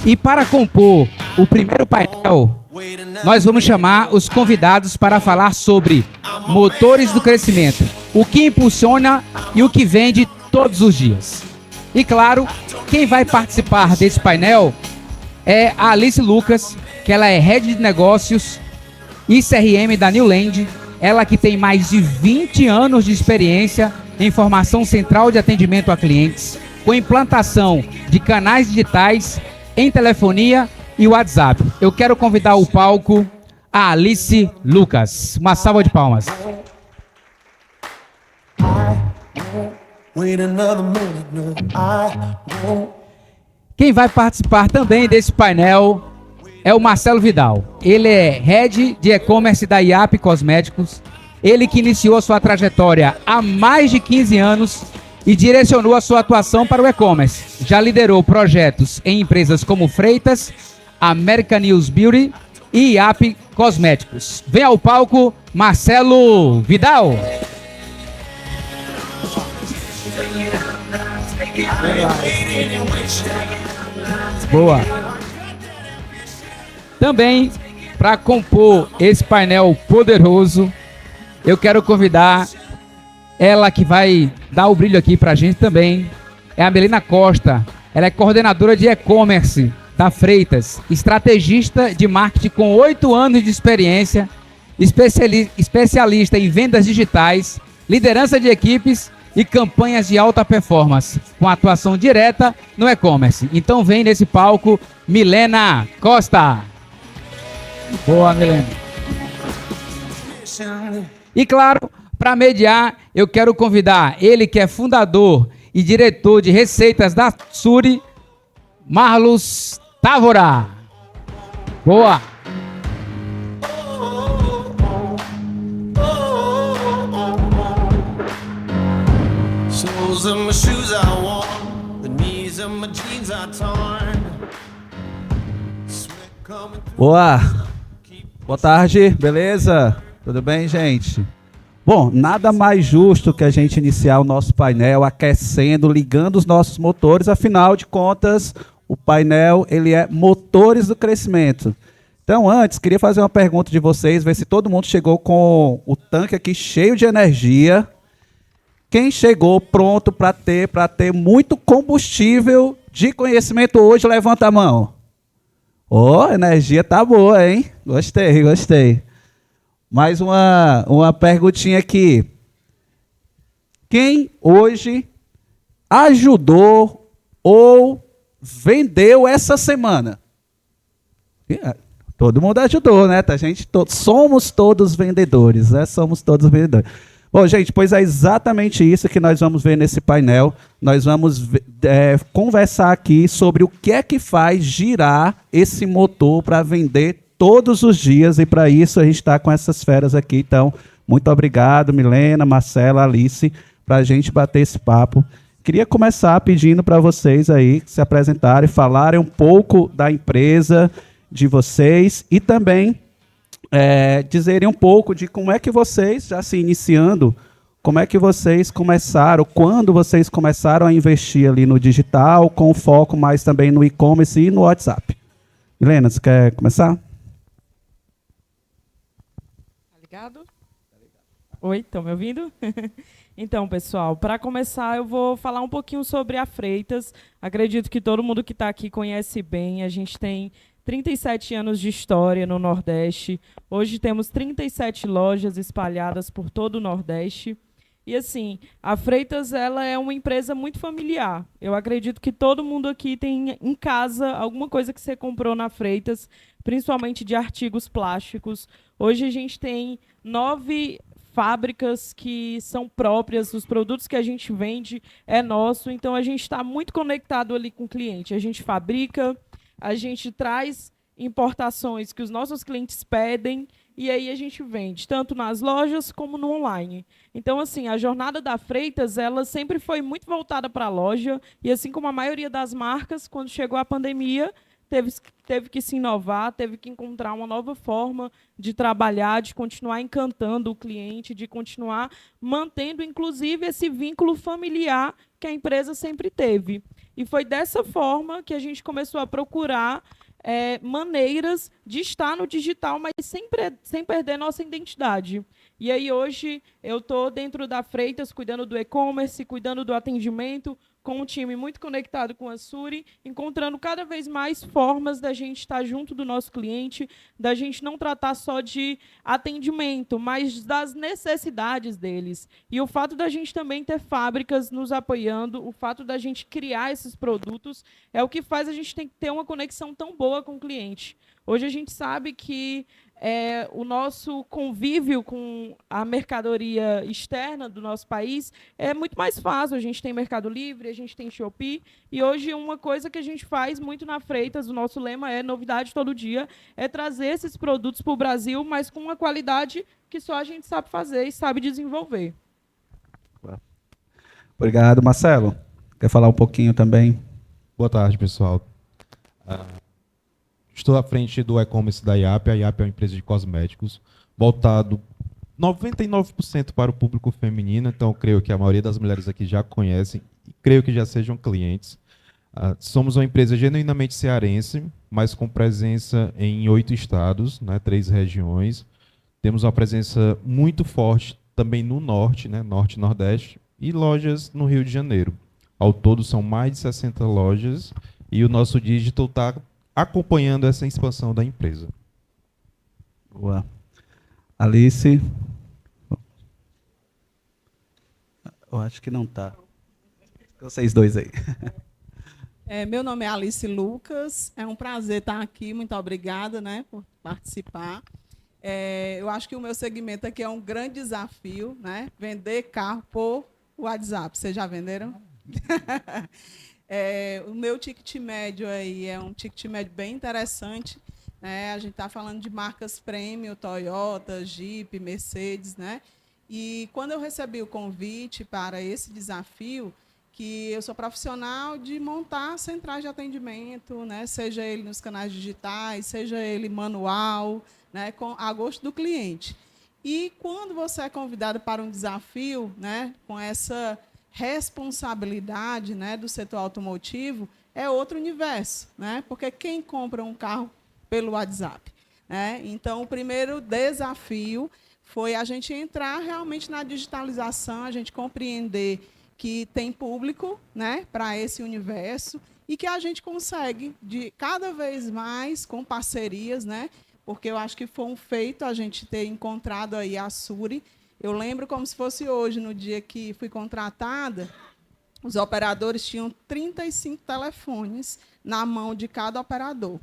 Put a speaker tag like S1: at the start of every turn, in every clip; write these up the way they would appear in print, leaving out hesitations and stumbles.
S1: E para compor o primeiro painel, nós vamos chamar os convidados para falar sobre motores do crescimento, o que impulsiona e o que vende todos os dias. E claro, quem vai participar desse painel é a Alice Lucas, que ela é Head de Negócios e CRM da Newland, ela que tem mais de 20 anos de experiência em formação central de atendimento a clientes, com implantação de canais digitais em telefonia e WhatsApp. Eu quero convidar ao palco a Alice Lucas. Uma salva de palmas. Quem vai participar também desse painel é o Marcelo Vidal. Ele é Head de E-Commerce da IAP Cosméticos. Ele que iniciou a sua trajetória há mais de 15 anos e direcionou a sua atuação para o e-commerce. Já liderou projetos em empresas como Freitas, American News Beauty e IAP Cosméticos. Vem ao palco, Marcelo Vidal. Boa. Também, para compor esse painel poderoso, eu quero convidar ela que vai dar o brilho aqui pra gente também. É a Melina Costa. Ela é coordenadora de e-commerce da Freitas, estrategista de marketing com 8 anos de experiência, especialista em vendas digitais, liderança de equipes e campanhas de alta performance, com atuação direta no e-commerce. Então vem nesse palco, Milena Costa. Boa, Milena. E claro, para mediar, eu quero convidar ele que é fundador e diretor de receitas da Suri, Marlos Távora. Boa.
S2: Boa. Boa tarde, beleza? Tudo bem, gente? Bom, nada mais justo que a gente iniciar o nosso painel aquecendo, ligando os nossos motores. Afinal de contas, o painel ele é motores do crescimento. Então, antes, queria fazer uma pergunta de vocês, ver se todo mundo chegou com o tanque aqui cheio de energia. Quem chegou pronto para ter muito combustível de conhecimento hoje, levanta a mão. A energia tá boa, hein? Gostei. Mais uma perguntinha aqui. Quem hoje ajudou ou vendeu essa semana? Todo mundo ajudou, né? Somos todos vendedores, né? Somos todos vendedores. Bom, gente, pois é exatamente isso que nós vamos ver nesse painel. Nós vamos conversar aqui sobre o que é que faz girar esse motor para vender todos os dias, e para isso a gente está com essas feras aqui. Então, muito obrigado, Milena, Marcela, Alice, para a gente bater esse papo. Queria começar pedindo para vocês aí se apresentarem, falarem um pouco da empresa de vocês e também dizerem um pouco de como é que vocês, já se iniciando, como é que vocês começaram, quando vocês começaram a investir ali no digital, com foco mais também no e-commerce e no WhatsApp. Milena, você quer começar?
S3: Oi, estão me ouvindo? Então, pessoal, para começar, eu vou falar um pouquinho sobre a Freitas. Acredito que todo mundo que está aqui conhece bem. A gente tem 37 anos de história no Nordeste. Hoje temos 37 lojas espalhadas por todo o Nordeste. E, assim, a Freitas ela é uma empresa muito familiar. Eu acredito que todo mundo aqui tem em casa alguma coisa que você comprou na Freitas, principalmente de artigos plásticos. Hoje a gente tem 9 fábricas que são próprias, os produtos que a gente vende é nosso, então a gente está muito conectado ali com o cliente. A gente fabrica, a gente traz importações que os nossos clientes pedem e aí a gente vende, tanto nas lojas como no online. Então, assim, a jornada da Freitas, ela sempre foi muito voltada para a loja e, assim como a maioria das marcas, quando chegou a pandemia, teve que se inovar, teve que encontrar uma nova forma de trabalhar, de continuar encantando o cliente, de continuar mantendo, inclusive, esse vínculo familiar que a empresa sempre teve. E foi dessa forma que a gente começou a procurar maneiras de estar no digital, mas sem perder nossa identidade. E aí hoje eu estou dentro da Freitas, cuidando do e-commerce, cuidando do atendimento, com um time muito conectado com a Suri, encontrando cada vez mais formas da gente estar junto do nosso cliente, da gente não tratar só de atendimento, mas das necessidades deles. E o fato da gente também ter fábricas nos apoiando, o fato da gente criar esses produtos, é o que faz a gente ter uma conexão tão boa com o cliente. Hoje a gente sabe que o nosso convívio com a mercadoria externa do nosso país é muito mais fácil. A gente tem Mercado Livre, a gente tem Shopee, e hoje uma coisa que a gente faz muito na Freitas, o nosso lema é novidade todo dia, é trazer esses produtos para o Brasil, mas com uma qualidade que só a gente sabe fazer e sabe desenvolver.
S2: Obrigado, Marcelo. Quer falar um pouquinho também?
S4: Boa tarde, pessoal. Estou à frente do e-commerce da IAP. A IAP é uma empresa de cosméticos voltado 99% para o público feminino, então eu creio que a maioria das mulheres aqui já conhecem e creio que já sejam clientes. Somos uma empresa genuinamente cearense, mas com presença em 8 estados, 3 regiões. Temos uma presença muito forte também no norte, norte e nordeste, e lojas no Rio de Janeiro. Ao todo são mais de 60 lojas e o nosso digital está acompanhando essa expansão da empresa.
S2: Boa. Alice? Eu acho que não está. Vocês dois aí.
S5: Meu nome é Alice Lucas. É um prazer estar aqui. Muito obrigada, por participar. Eu acho que o meu segmento aqui é um grande desafio, vender carro por WhatsApp. Vocês já venderam? O meu ticket médio aí é um ticket médio bem interessante. A gente está falando de marcas premium, Toyota, Jeep, Mercedes. E quando eu recebi o convite para esse desafio, que eu sou profissional de montar centrais de atendimento, seja ele nos canais digitais, seja ele manual, a gosto do cliente. E quando você é convidado para um desafio, com essa responsabilidade do setor automotivo, é outro universo, porque quem compra um carro pelo WhatsApp? Então, o primeiro desafio foi a gente entrar realmente na digitalização, a gente compreender que tem público para esse universo e que a gente consegue, de cada vez mais, com parcerias, porque eu acho que foi um feito a gente ter encontrado aí a Suri. Eu lembro como se fosse hoje, no dia que fui contratada, os operadores tinham 35 telefones na mão de cada operador.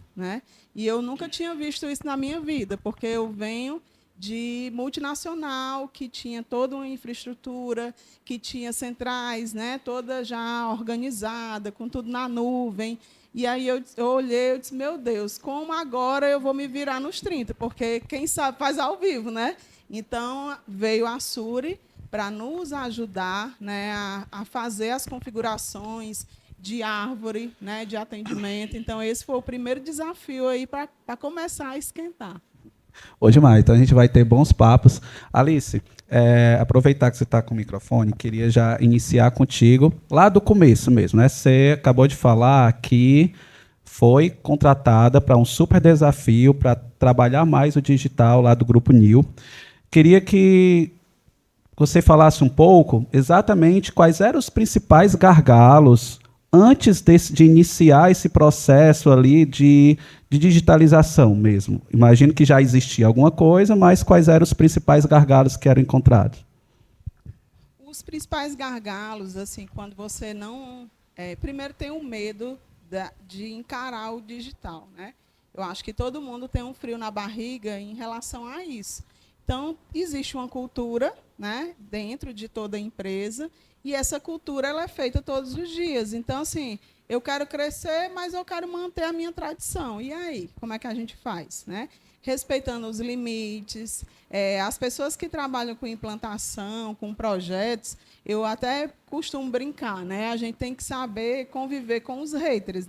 S5: E eu nunca tinha visto isso na minha vida, porque eu venho de multinacional, que tinha toda uma infraestrutura, que tinha centrais, toda já organizada, com tudo na nuvem. E aí eu olhei e disse, meu Deus, como agora eu vou me virar nos 30? Porque quem sabe faz ao vivo, Então, veio a Suri para nos ajudar a fazer as configurações de árvore, de atendimento. Então, esse foi o primeiro desafio aí para começar a esquentar.
S2: Hoje mais, então a gente vai ter bons papos. Alice, aproveitar que você está com o microfone, queria já iniciar contigo, lá do começo mesmo. Você acabou de falar que foi contratada para um super desafio, para trabalhar mais o digital lá do Grupo Nil. Queria que você falasse um pouco exatamente quais eram os principais gargalos antes de iniciar esse processo ali de digitalização mesmo. Imagino que já existia alguma coisa, mas quais eram os principais gargalos que eram encontrados?
S5: Os principais gargalos, assim, quando você não... primeiro, tem o medo de encarar o digital. Eu acho que todo mundo tem um frio na barriga em relação a isso. Então, existe uma cultura dentro de toda a empresa, e essa cultura ela é feita todos os dias. Então, assim, eu quero crescer, mas eu quero manter a minha tradição. E aí, como é que a gente faz? Respeitando os limites. As pessoas que trabalham com implantação, com projetos, eu até costumo brincar, a gente tem que saber conviver com os haters.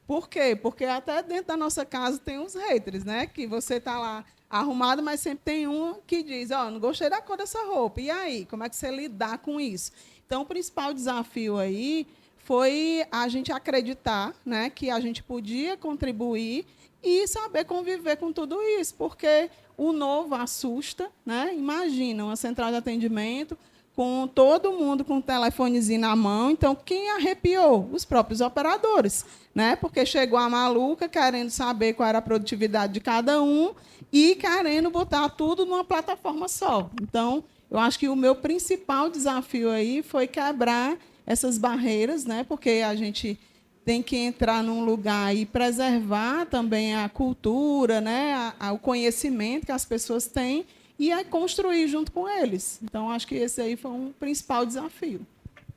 S5: Por quê? Porque até dentro da nossa casa tem uns haters, que você está lá arrumado, mas sempre tem um que diz, não gostei da cor dessa roupa. E aí, como é que você lidar com isso? Então, o principal desafio aí foi a gente acreditar, né, que a gente podia contribuir e saber conviver com tudo isso, porque o novo assusta, né? Imagina uma central de atendimento com todo mundo com o telefonezinho na mão. Então, quem arrepiou? Os próprios operadores, né? Porque chegou a maluca querendo saber qual era a produtividade de cada um e querendo botar tudo numa plataforma só. Então, eu acho que o meu principal desafio aí foi quebrar essas barreiras, né? Porque a gente tem que entrar num lugar e preservar também a cultura, né? O conhecimento que as pessoas têm e a construir junto com eles. Então, acho que esse aí foi um principal desafio.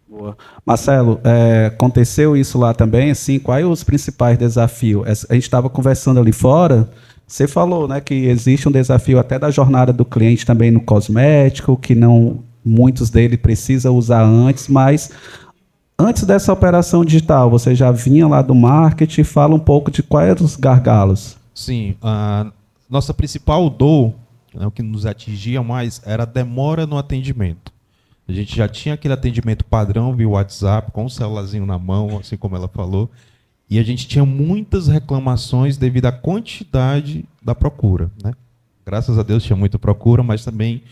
S2: Boa. Marcelo, aconteceu isso lá também, assim, quais os principais desafios? A gente estava conversando ali fora, você falou, né, que existe um desafio até da jornada do cliente também no cosmético, que não muitos dele precisam usar antes, mas antes dessa operação digital, você já vinha lá do marketing, fala um pouco de quais eram os gargalos.
S4: Sim, a nossa principal dor, né, o que nos atingia mais, era a demora no atendimento. A gente já tinha aquele atendimento padrão via WhatsApp, com o celularzinho na mão, assim como ela falou, e a gente tinha muitas reclamações devido à quantidade da procura, né? Graças a Deus tinha muita procura, mas também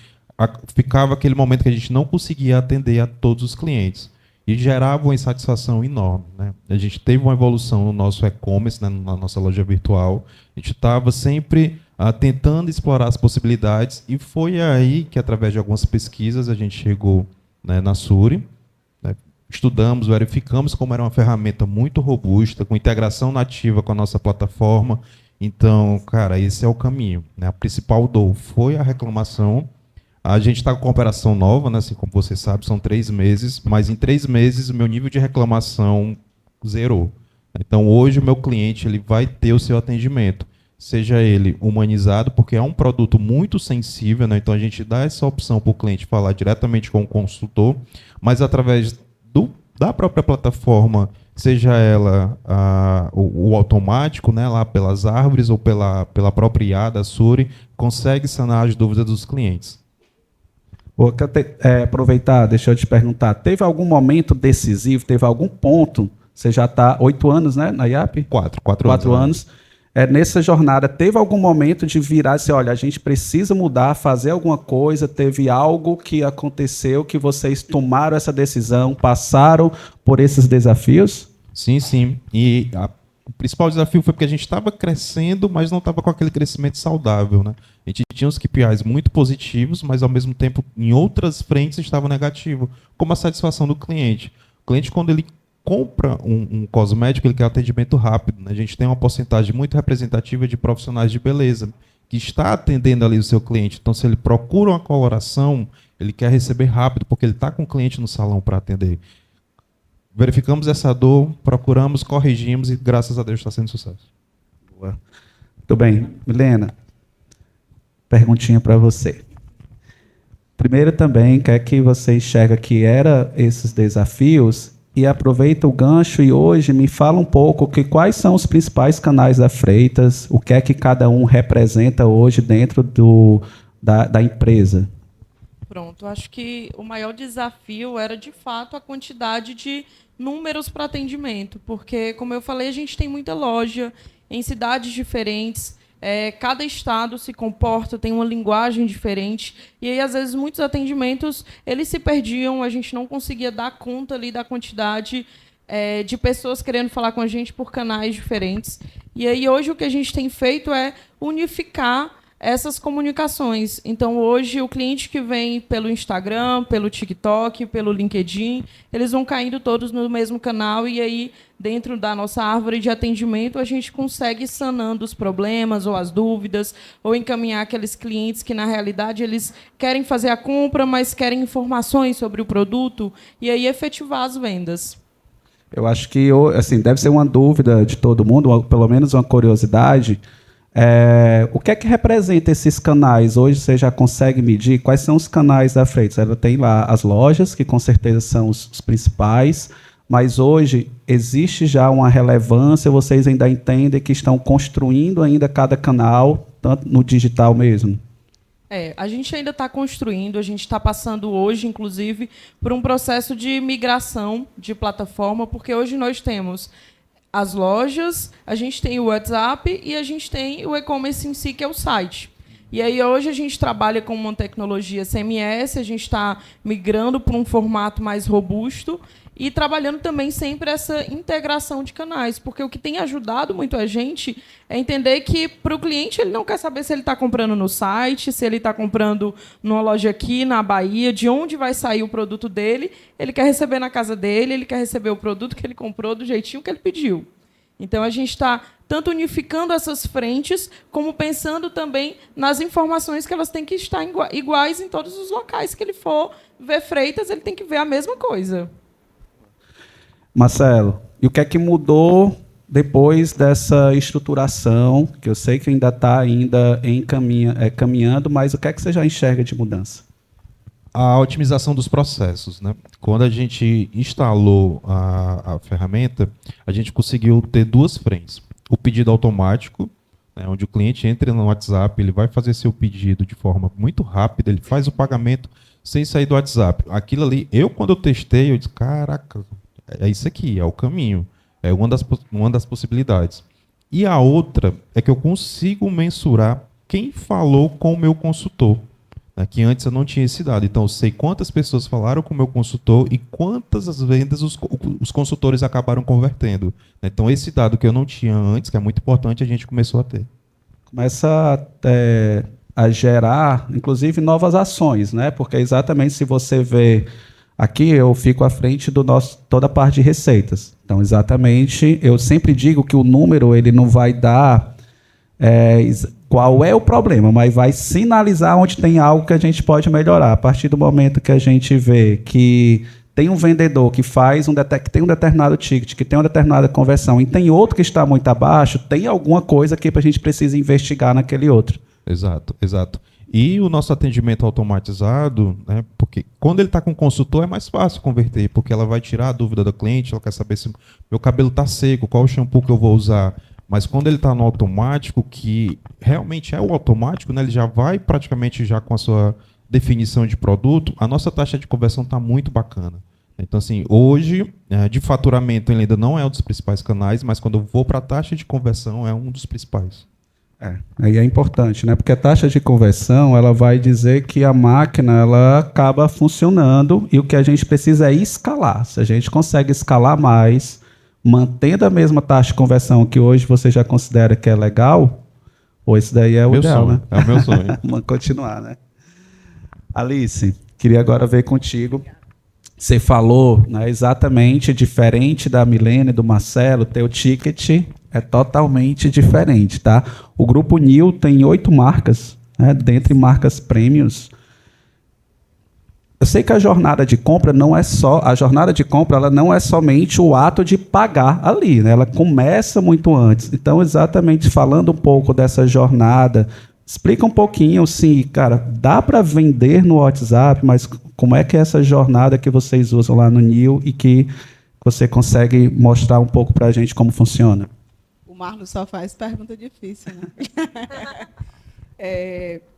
S4: ficava aquele momento que a gente não conseguia atender a todos os clientes. E gerava uma insatisfação enorme, né? A gente teve uma evolução no nosso e-commerce, né, na nossa loja virtual. A gente estava sempre tentando explorar as possibilidades, e foi aí que, através de algumas pesquisas, a gente chegou, né, na Suri, né, estudamos, verificamos como era uma ferramenta muito robusta, com integração nativa com a nossa plataforma. Então, cara, esse é o caminho, né? A principal dor foi a reclamação. A gente está com uma operação nova, né? Assim como você sabe, são 3 meses, mas em 3 meses o meu nível de reclamação zerou. Então, hoje o meu cliente ele vai ter o seu atendimento, seja ele humanizado, porque é um produto muito sensível, né? Então a gente dá essa opção para o cliente falar diretamente com o consultor, mas através da própria plataforma, seja ela o automático, né, lá pelas árvores ou pela própria IA da Suri, consegue sanar as dúvidas dos clientes.
S2: Vou aproveitar, deixa eu te perguntar, teve algum momento decisivo, teve algum ponto, você já está 8 anos, né, na IAP? 4 anos. Nessa jornada, teve algum momento de virar e dizer, olha, a gente precisa mudar, fazer alguma coisa, teve algo que aconteceu que vocês tomaram essa decisão, passaram por esses desafios?
S4: Sim, sim. E o principal desafio foi porque a gente estava crescendo, mas não estava com aquele crescimento saudável, né? A gente tinha uns KPIs muito positivos, mas ao mesmo tempo, em outras frentes, estava negativo, como a satisfação do cliente. O cliente, quando ele compra um cosmético, ele quer atendimento rápido, né? A gente tem uma porcentagem muito representativa de profissionais de beleza que está atendendo ali o seu cliente. Então, se ele procura uma coloração, ele quer receber rápido, porque ele está com o cliente no salão para atender. Verificamos essa dor, procuramos, corrigimos e, graças a Deus, está sendo sucesso.
S2: Boa. Muito bem. Milena, perguntinha para você. Primeiro também, quer que você enxerga que era esses desafios e aproveita o gancho e hoje me fala um pouco quais são os principais canais da Freitas, o que é que cada um representa hoje dentro da empresa.
S3: Pronto, acho que o maior desafio era, de fato, a quantidade de números para atendimento, porque, como eu falei, a gente tem muita loja em cidades diferentes, cada estado se comporta, tem uma linguagem diferente, e aí, às vezes, muitos atendimentos eles se perdiam, a gente não conseguia dar conta ali da quantidade de pessoas querendo falar com a gente por canais diferentes. E aí, hoje, o que a gente tem feito é unificar essas comunicações. Então, hoje, o cliente que vem pelo Instagram, pelo TikTok, pelo LinkedIn, eles vão caindo todos no mesmo canal, e aí, dentro da nossa árvore de atendimento, a gente consegue ir sanando os problemas ou as dúvidas, ou encaminhar aqueles clientes que, na realidade, eles querem fazer a compra, mas querem informações sobre o produto, e aí efetivar as vendas.
S2: Eu acho que assim, deve ser uma dúvida de todo mundo, ou pelo menos uma curiosidade. O que é que representa esses canais? Hoje você já consegue medir quais são os canais da Freitas? Ela tem lá as lojas, que com certeza são os principais, mas hoje existe já uma relevância, vocês ainda entendem que estão construindo ainda cada canal, tanto no digital mesmo?
S3: A gente ainda está construindo, a gente está passando hoje, inclusive, por um processo de migração de plataforma, porque hoje nós temos as lojas, a gente tem o WhatsApp e a gente tem o e-commerce em si, que é o site. E aí hoje a gente trabalha com uma tecnologia CMS, a gente está migrando para um formato mais robusto e trabalhando também sempre essa integração de canais, porque o que tem ajudado muito a gente é entender que para o cliente ele não quer saber se ele está comprando no site, se ele está comprando numa loja aqui na Bahia, de onde vai sair o produto dele, ele quer receber na casa dele, ele quer receber o produto que ele comprou do jeitinho que ele pediu. Então, a gente está tanto unificando essas frentes, como pensando também nas informações que elas têm que estar iguais em todos os locais que ele for ver freitas, ele tem que ver a mesma coisa.
S2: Marcelo, e o que é que mudou depois dessa estruturação, que eu sei que ainda está caminhando, mas o que é que você já enxerga de mudança?
S4: A otimização dos processos, né? Quando a gente instalou a ferramenta, a gente conseguiu ter duas frentes. O pedido automático, né, onde o cliente entra no WhatsApp, ele vai fazer seu pedido de forma muito rápida, ele faz o pagamento sem sair do WhatsApp. Aquilo ali, quando eu testei, eu disse, caraca, é isso aqui, é o caminho. É uma das possibilidades. E a outra é que eu consigo mensurar quem falou com o meu consultor. Que antes eu não tinha esse dado. Então, eu sei quantas pessoas falaram com o meu consultor e quantas as vendas os consultores acabaram convertendo. Então, esse dado que eu não tinha antes, que é muito importante, a gente começou a ter.
S2: Começa a gerar, inclusive, novas ações, né? Porque exatamente se você vê... Aqui eu fico à frente do toda a parte de receitas. Então, exatamente, eu sempre digo que o número ele não vai dar... qual é o problema, mas vai sinalizar onde tem algo que a gente pode melhorar. A partir do momento que a gente vê que tem um vendedor que que tem um determinado ticket, que tem uma determinada conversão, e tem outro que está muito abaixo, tem alguma coisa que a gente precisa investigar naquele outro.
S4: Exato, exato. E o nosso atendimento automatizado, né, porque quando ele está com o consultor é mais fácil converter, porque ela vai tirar a dúvida do cliente, ela quer saber se meu cabelo está seco, qual o shampoo que eu vou usar. Mas quando ele está no automático, que realmente é o automático, né, ele já vai praticamente já com a sua definição de produto, a nossa taxa de conversão está muito bacana. Então, assim, hoje, de faturamento, ele ainda não é um dos principais canais, mas quando eu vou para a taxa de conversão, é um dos principais.
S2: Aí é importante, né? Porque a taxa de conversão ela vai dizer que a máquina ela acaba funcionando e o que a gente precisa é escalar. Se a gente consegue escalar mais, mantendo a mesma taxa de conversão que hoje você já considera que é legal, ou esse daí é o ideal,
S4: sonho,
S2: né?
S4: É o meu sonho.
S2: Vamos continuar, né? Alice, queria agora ver contigo. Você falou, né, exatamente diferente da Milene e do Marcelo, teu ticket é totalmente diferente, tá? O Grupo Nil tem 8 marcas, né, dentre marcas prêmios. Eu sei que a jornada de compra não é ela não é somente o ato de pagar ali, né? Ela começa muito antes. Então, exatamente falando um pouco dessa jornada, explica um pouquinho, sim, cara, dá para vender no WhatsApp, mas como é que é essa jornada que vocês usam lá no Nil e que você consegue mostrar um pouco para a gente como funciona?
S5: O Marlon só faz pergunta difícil, né?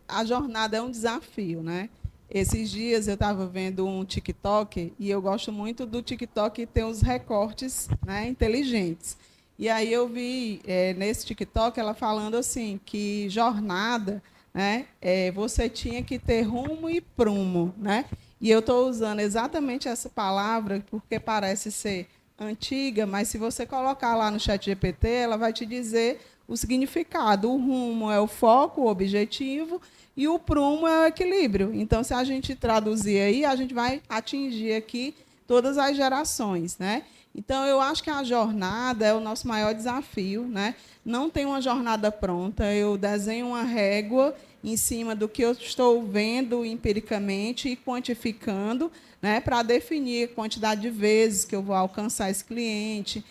S5: A jornada é um desafio, né? Esses dias eu estava vendo um TikTok e eu gosto muito do TikTok ter os recortes, né, inteligentes. E aí eu vi nesse TikTok ela falando assim que jornada, né, você tinha que ter rumo e prumo, né? E eu estou usando exatamente essa palavra porque parece ser antiga, mas se você colocar lá no ChatGPT, ela vai te dizer o significado. O rumo é o foco, o objetivo, e o prumo é o equilíbrio. Então, se a gente traduzir aí, a gente vai atingir aqui todas as gerações, né? Então, eu acho que a jornada é o nosso maior desafio, né? Não tem uma jornada pronta. Eu desenho uma régua em cima do que eu estou vendo empiricamente e quantificando, né, para definir a quantidade de vezes que eu vou alcançar esse cliente,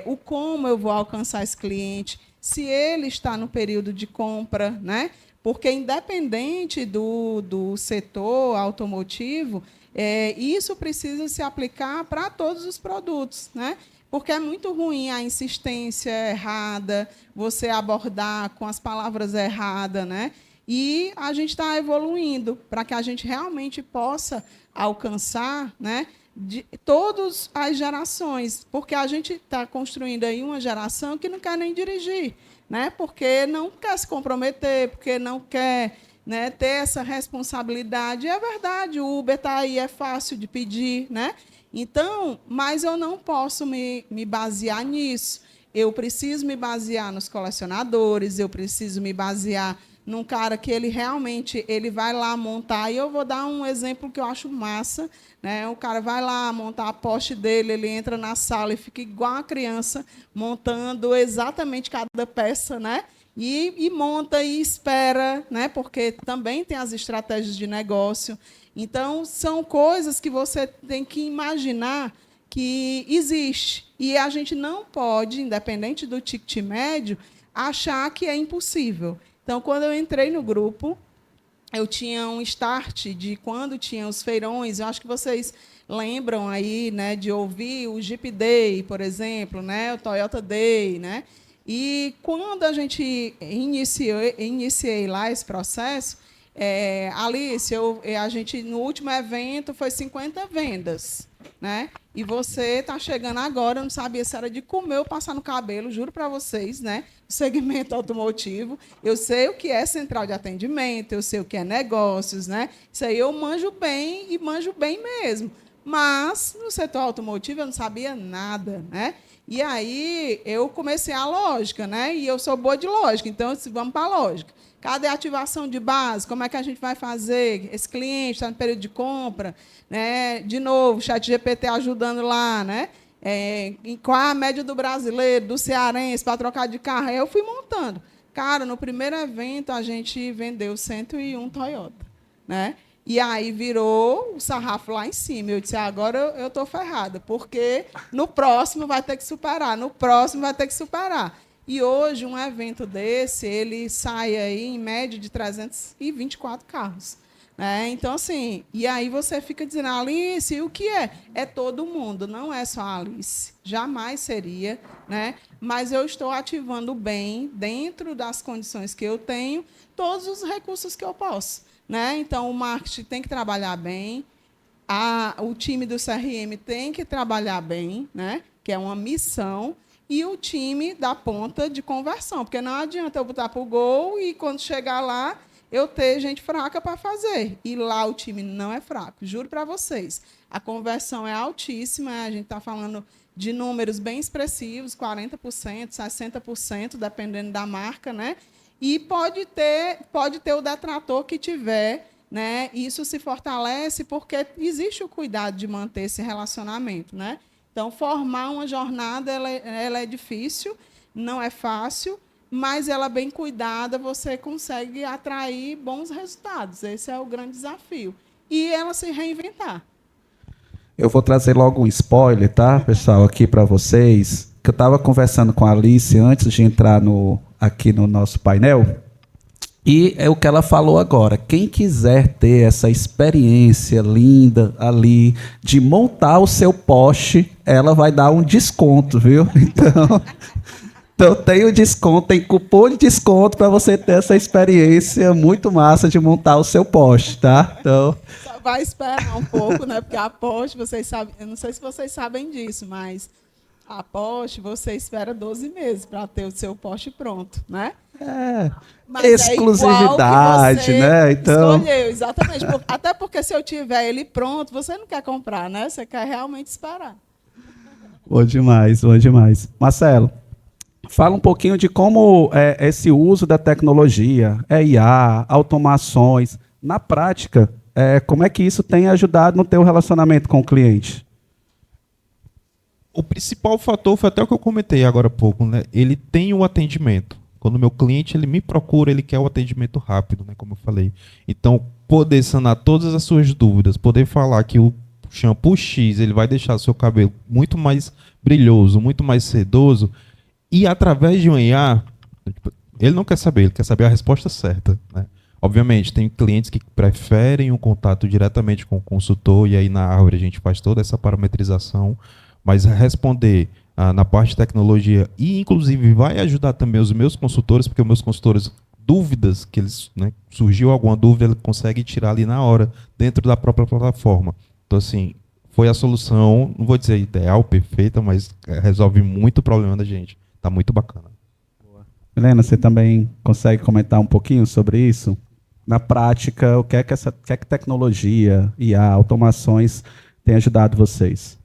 S5: o como eu vou alcançar esse cliente, se ele está no período de compra, né? Porque, independente do setor automotivo, isso precisa se aplicar para todos os produtos, né? Porque é muito ruim a insistência errada, você abordar com as palavras erradas, né? E a gente está evoluindo para que a gente realmente possa alcançar, né, de todas as gerações, porque a gente está construindo aí uma geração que não quer nem dirigir, né, porque não quer se comprometer, porque não quer, né, ter essa responsabilidade. É verdade, o Uber está aí, é fácil de pedir, né? Então, mas eu não posso me basear nisso. Eu preciso me basear nos colecionadores, eu preciso me basear num cara que ele realmente ele vai lá montar. E eu vou dar um exemplo que eu acho massa, né? O cara vai lá montar a Porsche dele, ele entra na sala e fica igual a criança, montando exatamente cada peça, né? E monta e espera, né? Porque também tem as estratégias de negócio. Então, são coisas que você tem que imaginar que existe. E a gente não pode, independente do ticket médio, achar que é impossível. Então, quando eu entrei no grupo, eu tinha um start de quando tinha os feirões. Eu acho que vocês lembram aí, né, de ouvir o Jeep Day, por exemplo, né, o Toyota Day, né? E quando a gente iniciei lá esse processo, Alice, a gente no último evento foi 50 vendas, né? E você está chegando agora, eu não sabia se era de comer ou passar no cabelo, juro para vocês, né? O segmento automotivo, eu sei o que é central de atendimento, eu sei o que é negócios, né? Isso aí eu manjo bem e manjo bem mesmo. Mas no setor automotivo eu não sabia nada, né? E aí eu comecei a lógica, né? E eu sou boa de lógica, então vamos para a lógica. Cadê a ativação de base? Como é que a gente vai fazer? Esse cliente está no período de compra, né? De novo, o ChatGPT ajudando lá, né? Qual a média do brasileiro, do cearense, para trocar de carro? Aí eu fui montando. Cara, no primeiro evento, a gente vendeu 101 Toyota, né? E aí virou o sarrafo lá em cima. Eu disse, agora eu estou ferrada, porque no próximo vai ter que superar, no próximo vai ter que superar. E hoje, um evento desse, ele sai aí, em média, de 324 carros. Né? Então, assim, e aí você fica dizendo, Alice, e o que é? É todo mundo, não é só a Alice. Jamais seria, né? Mas eu estou ativando bem, dentro das condições que eu tenho, todos os recursos que eu posso. Né? Então, o marketing tem que trabalhar bem, o time do CRM tem que trabalhar bem, né? Que é uma missão, e o time da ponta de conversão, porque não adianta eu botar para o gol e, quando chegar lá, eu ter gente fraca para fazer. E lá o time não é fraco, juro para vocês. A conversão é altíssima, a gente está falando de números bem expressivos, 40%, 60%, dependendo da marca, né? E pode ter o detrator que tiver, né? Isso se fortalece porque existe o cuidado de manter esse relacionamento, né? Então, formar uma jornada ela é difícil, não é fácil, mas ela bem cuidada, você consegue atrair bons resultados. Esse é o grande desafio. E ela se reinventar.
S2: Eu vou trazer logo um spoiler, tá, pessoal, aqui para vocês, que eu estava conversando com a Alice antes de entrar aqui no nosso painel, e é o que ela falou agora. Quem quiser ter essa experiência linda ali de montar o seu Porsche, ela vai dar um desconto, viu? Então tem o desconto, tem cupom de desconto para você ter essa experiência muito massa de montar o seu Porsche, tá? Então,
S5: só vai esperar um pouco, né? Porque a Porsche, vocês sabem, eu não sei se vocês sabem disso, mas a Porsche, você espera 12 meses para ter o seu Porsche pronto, né? Mas
S2: exclusividade, né? Então,
S5: escolheu, exatamente. Até porque se eu tiver ele pronto, você não quer comprar, né? Você quer realmente esperar.
S2: Bom demais, bom demais. Marcelo, fala um pouquinho de como esse uso da tecnologia, IA, automações, na prática, como é que isso tem ajudado no teu relacionamento com o cliente?
S4: O principal fator foi até o que eu comentei agora há pouco, né? Ele tem o atendimento. Quando o meu cliente ele me procura, ele quer o atendimento rápido, né? Como eu falei. Então, poder sanar todas as suas dúvidas, poder falar que o shampoo X ele vai deixar seu cabelo muito mais brilhoso, muito mais sedoso, e através de um IA, ele não quer saber, ele quer saber a resposta certa, né? Obviamente, tem clientes que preferem um contato diretamente com o consultor, e aí na árvore a gente faz toda essa parametrização, mas responder na parte de tecnologia, e inclusive vai ajudar também os meus consultores, porque os meus consultores dúvidas que eles, né, surgiu alguma dúvida, ele consegue tirar ali na hora, dentro da própria plataforma. Então, assim, foi a solução, não vou dizer ideal, perfeita, mas resolve muito o problema da gente. Tá muito bacana.
S2: Helena, você também consegue comentar um pouquinho sobre isso? Na prática, o que é que tecnologia e a automações têm ajudado vocês?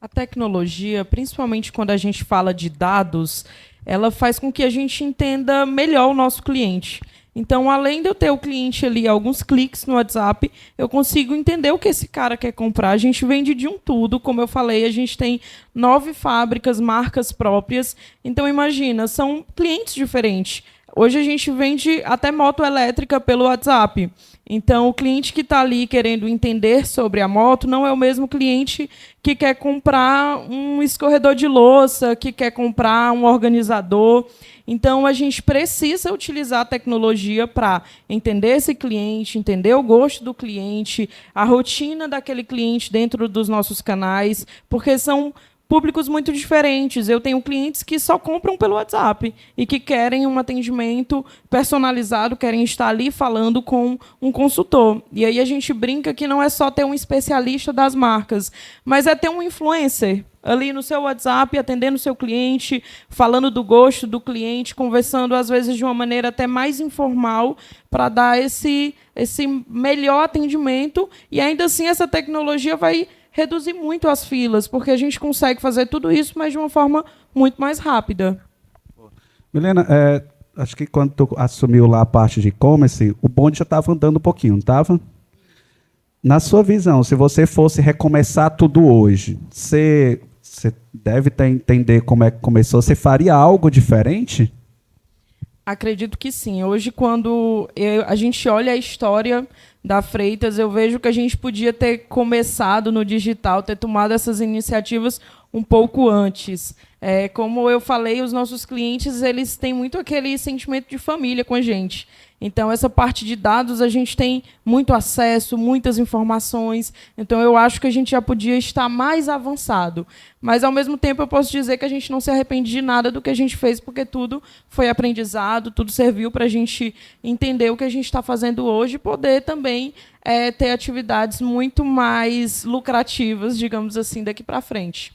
S3: A tecnologia, principalmente quando a gente fala de dados, ela faz com que a gente entenda melhor o nosso cliente. Então, além de eu ter o cliente ali, alguns cliques no WhatsApp, eu consigo entender o que esse cara quer comprar. A gente vende de um tudo, como eu falei, a gente tem 9 fábricas, marcas próprias. Então, imagina, são clientes diferentes. Hoje a gente vende até moto elétrica pelo WhatsApp. Então, o cliente que está ali querendo entender sobre a moto não é o mesmo cliente que quer comprar um escorredor de louça, que quer comprar um organizador. Então, a gente precisa utilizar a tecnologia para entender esse cliente, entender o gosto do cliente, a rotina daquele cliente dentro dos nossos canais, porque são públicos muito diferentes. Eu tenho clientes que só compram pelo WhatsApp e que querem um atendimento personalizado, querem estar ali falando com um consultor. E aí a gente brinca que não é só ter um especialista das marcas, mas é ter um influencer ali no seu WhatsApp, atendendo o seu cliente, falando do gosto do cliente, conversando, às vezes, de uma maneira até mais informal, para dar esse melhor atendimento. E, ainda assim, essa tecnologia vai reduzir muito as filas, porque a gente consegue fazer tudo isso, mas de uma forma muito mais rápida.
S2: Milena, acho que quando tu assumiu lá a parte de e-commerce, o bonde já estava andando um pouquinho, não estava? Na sua visão, se você fosse recomeçar tudo hoje, você deve entender como é que começou, você faria algo diferente?
S3: Acredito que sim. Hoje, quando a gente olha a história da Freitas, eu vejo que a gente podia ter começado no digital, ter tomado essas iniciativas um pouco antes. Como eu falei, os nossos clientes, eles têm muito aquele sentimento de família com a gente. Então, essa parte de dados, a gente tem muito acesso, muitas informações. Então, eu acho que a gente já podia estar mais avançado. Mas, ao mesmo tempo, eu posso dizer que a gente não se arrepende de nada do que a gente fez, porque tudo foi aprendizado, tudo serviu para a gente entender o que a gente está fazendo hoje e poder também ter atividades muito mais lucrativas, digamos assim, daqui para frente.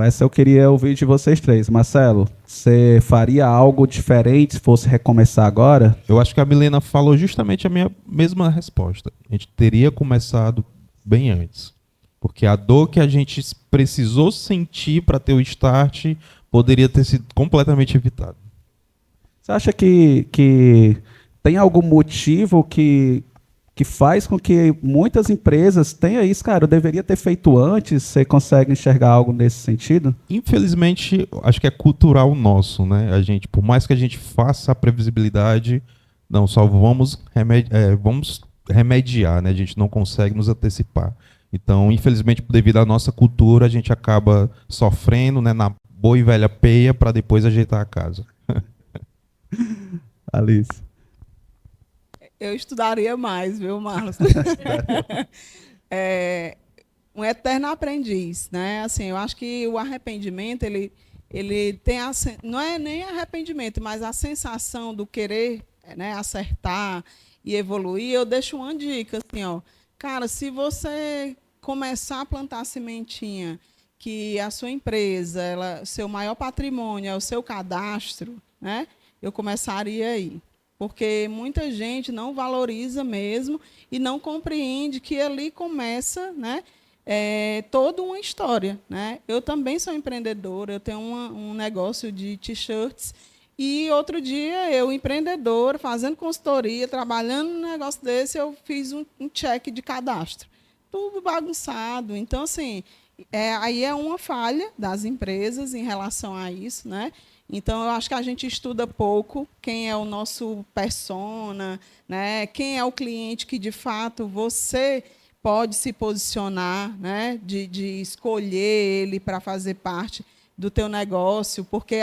S2: Essa eu queria ouvir de vocês três. Marcelo, você faria algo diferente se fosse recomeçar agora?
S4: Eu acho que a Milena falou justamente a minha mesma resposta. A gente teria começado bem antes. Porque a dor que a gente precisou sentir para ter o start poderia ter sido completamente evitada.
S2: Você acha que tem algum motivo que faz com que muitas empresas tenham isso, cara, eu deveria ter feito antes? Você consegue enxergar algo nesse sentido?
S4: Infelizmente, acho que é cultural nosso, né? A gente, por mais que a gente faça a previsibilidade, não, só vamos remediar, né? A gente não consegue nos antecipar. Então, infelizmente, devido à nossa cultura, a gente acaba sofrendo, né, na boa e velha peia para depois ajeitar a casa.
S2: Alice.
S5: Eu estudaria mais, viu, Marlos? Um eterno aprendiz, né? Assim, eu acho que o arrependimento, ele tem não é nem arrependimento, mas a sensação do querer, né, acertar e evoluir. Eu deixo uma dica, assim, ó, cara, se você começar a plantar a sementinha, que a sua empresa, seu maior patrimônio é o seu cadastro, né? Eu começaria aí. Porque muita gente não valoriza mesmo e não compreende que ali começa, né, toda uma história, né? Eu também sou empreendedora, eu tenho um negócio de t-shirts e outro dia eu, empreendedora, fazendo consultoria, trabalhando num negócio desse, eu fiz um check de cadastro. Tudo bagunçado. Então, assim, aí é uma falha das empresas em relação a isso, né? Então, eu acho que a gente estuda pouco quem é o nosso persona, né? Quem é o cliente que, de fato, você pode se posicionar, né? de escolher ele para fazer parte do teu negócio, porque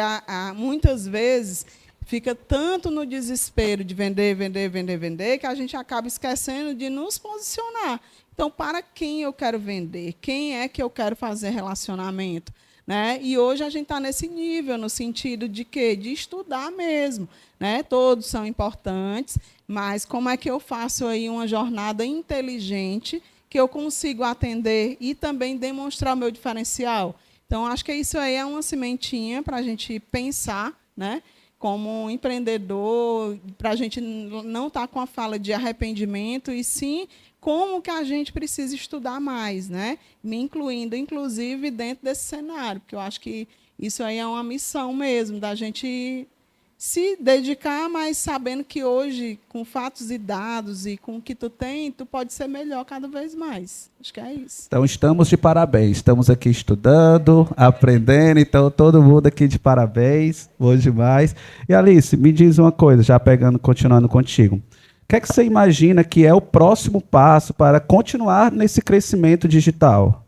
S5: muitas vezes fica tanto no desespero de vender, que a gente acaba esquecendo de nos posicionar. Então, para quem eu quero vender? Quem é que eu quero fazer relacionamento? né? E hoje a gente está nesse nível, no sentido de quê? De estudar mesmo, né? Todos são importantes, mas como é que eu faço aí uma jornada inteligente que eu consigo atender e também demonstrar o meu diferencial? Então, acho que isso aí é uma sementinha para a gente pensar, né? Como empreendedor, para a gente não estar com a fala de arrependimento, e sim como que a gente precisa estudar mais, né? Me incluindo, inclusive, dentro desse cenário, porque eu acho que isso aí é uma missão mesmo, da gente se dedicar, mas sabendo que hoje, com fatos e dados e com o que tu tem, tu pode ser melhor cada vez mais. Acho que é isso.
S2: Então, estamos de parabéns. Estamos aqui estudando, aprendendo. Então, todo mundo aqui de parabéns. Hoje mais. E, Alice, me diz uma coisa, já continuando contigo. O que é que você imagina que é o próximo passo para continuar nesse crescimento digital?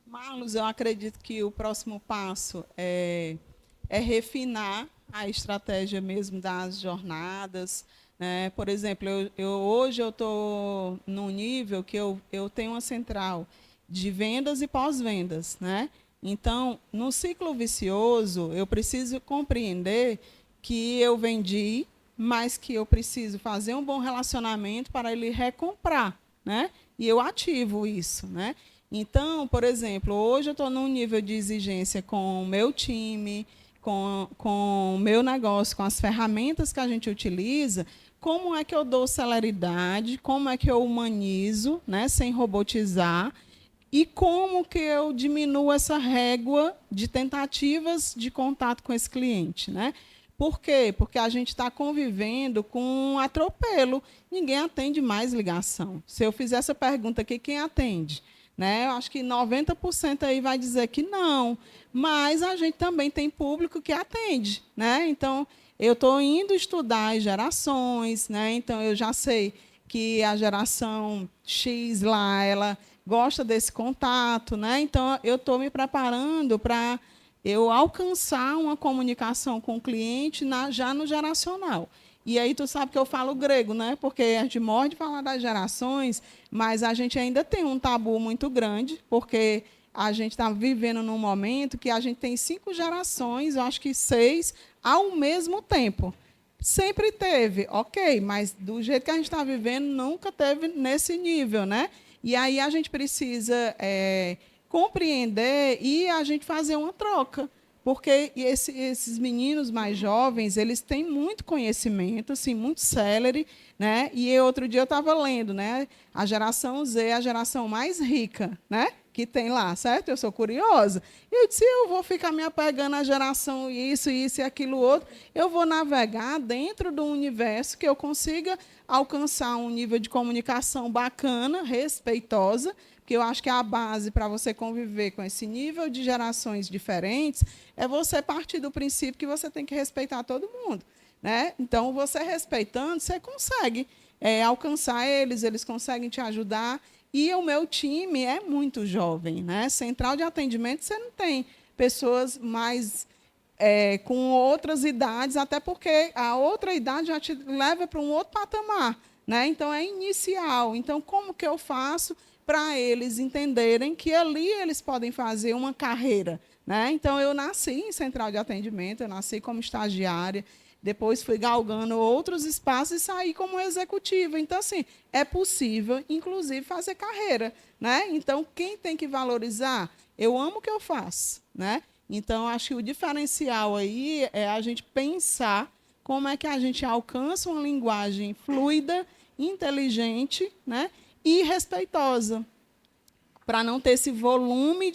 S5: Marlos, eu acredito que o próximo passo é refinar a estratégia mesmo das jornadas, né? Por exemplo, hoje eu estou num nível que eu tenho uma central de vendas e pós-vendas, né? Então, no ciclo vicioso, eu preciso compreender que eu vendi, mas que eu preciso fazer um bom relacionamento para ele recomprar, né? E eu ativo isso, né? Então, por exemplo, hoje eu estou num nível de exigência com o meu time, com o meu negócio, com as ferramentas que a gente utiliza, como é que eu dou celeridade, como é que eu humanizo, né, sem robotizar, e como que eu diminuo essa régua de tentativas de contato com esse cliente, né? Por quê? Porque a gente está convivendo com um atropelo. Ninguém atende mais ligação. Se eu fizer essa pergunta aqui, quem atende? Né? Eu acho que 90% aí vai dizer que não, mas a gente também tem público que atende, né? Então, eu estou indo estudar as gerações, né? Então, eu já sei que a geração X lá, ela gosta desse contato, né? Então, eu estou me preparando para eu alcançar uma comunicação com o cliente já no geracional. E aí tu sabe que eu falo grego, né? Porque a gente morre de falar das gerações, mas a gente ainda tem um tabu muito grande, porque a gente está vivendo num momento que a gente tem 5 gerações, eu acho que 6, ao mesmo tempo. Sempre teve, ok, mas do jeito que a gente está vivendo, nunca teve nesse nível, né? E aí a gente precisa compreender e a gente fazer uma troca. Porque esses meninos mais jovens, eles têm muito conhecimento, assim, muito célere, né? E outro dia eu estava lendo, né? A geração Z é a geração mais rica, né? Que tem lá, certo? Eu sou curiosa. E eu disse, eu vou ficar me apegando à geração isso e aquilo outro. Eu vou navegar dentro do universo que eu consiga alcançar um nível de comunicação bacana, respeitosa, porque eu acho que a base para você conviver com esse nível de gerações diferentes é você partir do princípio que você tem que respeitar todo mundo, né? Então, você respeitando, você consegue alcançar eles conseguem te ajudar. E o meu time é muito jovem, né? Central de atendimento, você não tem pessoas mais com outras idades, até porque a outra idade já te leva para um outro patamar, né? Então, é inicial. Então, como que eu faço para eles entenderem que ali eles podem fazer uma carreira, né? Então, eu nasci em central de atendimento, eu nasci como estagiária, depois fui galgando outros espaços e saí como executiva. Então, assim, é possível, inclusive, fazer carreira, né? Então, quem tem que valorizar? Eu amo o que eu faço, né? Então, acho que o diferencial aí é a gente pensar como é que a gente alcança uma linguagem fluida, inteligente, né? E respeitosa, para não ter esse volume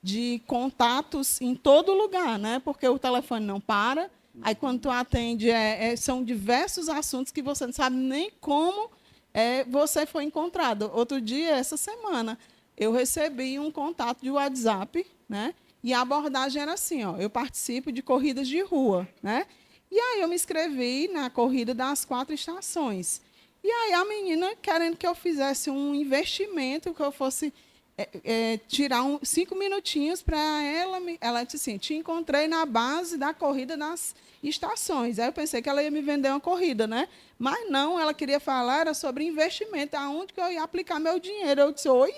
S5: de contatos em todo lugar, né? Porque o telefone não para, aí quando tu atende, são diversos assuntos que você não sabe nem como você foi encontrado. Outro dia, essa semana, eu recebi um contato de WhatsApp, né? E a abordagem era assim, ó, eu participo de corridas de rua, né? E aí eu me inscrevi na corrida das 4 estações. E aí a menina querendo que eu fizesse um investimento, que eu fosse tirar 5 minutinhos para ela. Ela disse assim, te encontrei na base da corrida das estações. Aí eu pensei que ela ia me vender uma corrida, né? Mas não, ela queria falar era sobre investimento, aonde que eu ia aplicar meu dinheiro. Eu disse, oi?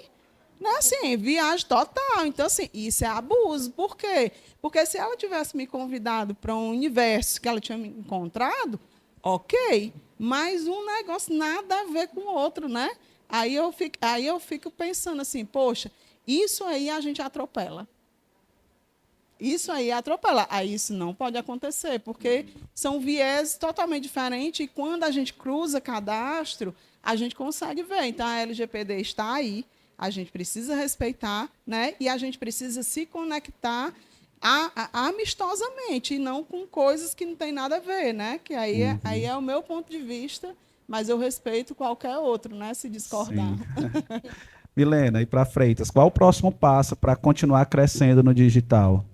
S5: Não é assim, viagem total. Então, assim, isso é abuso. Por quê? Porque se ela tivesse me convidado para um universo que ela tinha me encontrado, ok. Mas um negócio nada a ver com o outro, né? Aí eu fico pensando assim, poxa, isso aí a gente atropela. Isso aí atropela. Aí isso não pode acontecer, porque são viés totalmente diferentes e quando a gente cruza cadastro, a gente consegue ver. Então, a LGPD está aí, a gente precisa respeitar, né? E a gente precisa se conectar amistosamente, e não com coisas que não tem nada a ver, né? Que aí é o meu ponto de vista, mas eu respeito qualquer outro, né? Se discordar.
S2: Milena, e para Freitas, qual o próximo passo para continuar crescendo no digital?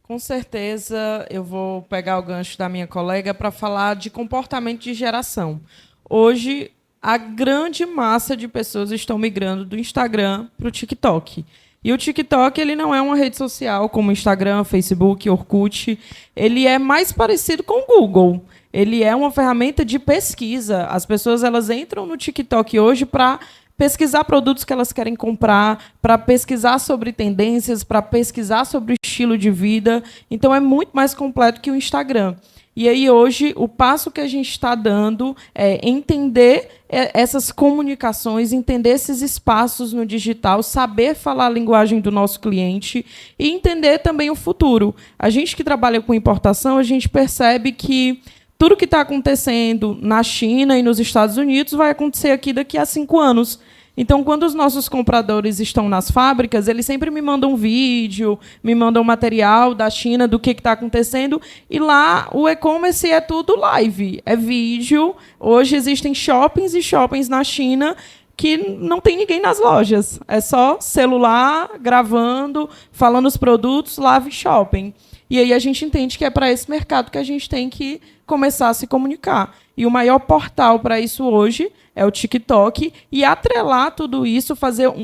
S3: Com certeza, eu vou pegar o gancho da minha colega para falar de comportamento de geração. Hoje, a grande massa de pessoas estão migrando do Instagram para o TikTok. E o TikTok ele não é uma rede social como Instagram, Facebook, Orkut. Ele é mais parecido com o Google. Ele é uma ferramenta de pesquisa. As pessoas elas entram no TikTok hoje para pesquisar produtos que elas querem comprar, para pesquisar sobre tendências, para pesquisar sobre estilo de vida. Então, é muito mais completo que o Instagram. E aí, hoje, o passo que a gente está dando é entender essas comunicações, entender esses espaços no digital, saber falar a linguagem do nosso cliente e entender também o futuro. A gente que trabalha com importação, a gente percebe que tudo que está acontecendo na China e nos Estados Unidos vai acontecer aqui daqui a 5 anos. Então, quando os nossos compradores estão nas fábricas, eles sempre me mandam vídeo, me mandam material da China, do que está acontecendo. E lá, o e-commerce é tudo live, é vídeo. Hoje existem shoppings e shoppings na China que não tem ninguém nas lojas. É só celular, gravando, falando os produtos, live shopping. E aí a gente entende que é para esse mercado que a gente tem que começar a se comunicar. E o maior portal para isso hoje é o TikTok. E atrelar tudo isso,